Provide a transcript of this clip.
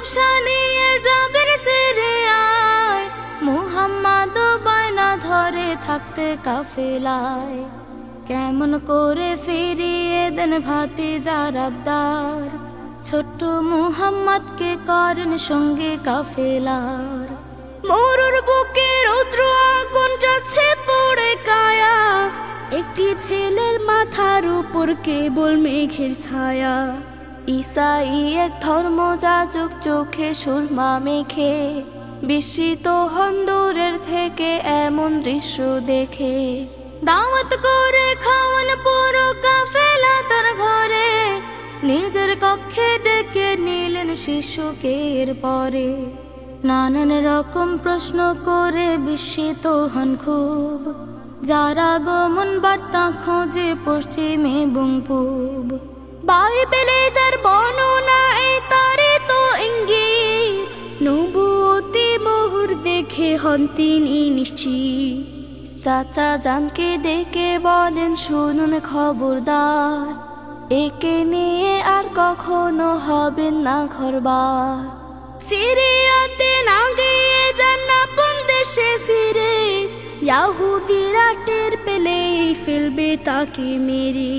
ব্যবসা নিয়ে যাবেন সিরিয়ায়, মুহাম্মদ বায়না ধরে থাকতে কাফেলায়। কেমন করে ফিরিয়ে দেন ভাতিজার আবদার, ছোট্ট মুহাম্মদকে করেন সঙ্গে কাফেলার। মরুর বুকে রৌদ্র আগুন যাচ্ছে পড়ে কায়া, একটি ছেলের মাথার উপর কেবল মেঘের ছায়া। ঈসাই এক ধর্মযাজক চোখে সুরমা মেখে, বিস্মিত হন দূরের থেকে এমন দৃশ্য দেখে। দাওয়াত করে খাওয়ান পুরো কাফেলা তার ঘরে, নিজের কক্ষে ডেকে নিলেন শিশুকে এরপরে। নানান রকম প্রশ্ন করে বিস্মিত হন খুব, যারা গমন বার্তা খোঁজে পশ্চিমে এবং পূব। বাইবেলে যার বর্ণনা এই তারে তো ইঙ্গিত, নবুয়তি মোহর দেখে হন তিনি নিশ্চিত। চাচা জানকে ডেকে বলেন শুনুন খবরদার, একে নিয়ে আর কখনো হবেন না ঘরবার। সিরিয়াতে না গিয়ে যান আপন দেশে ফিরে, ইয়াহুদিরা টের পেলে ফেলবে তাকে মেরে।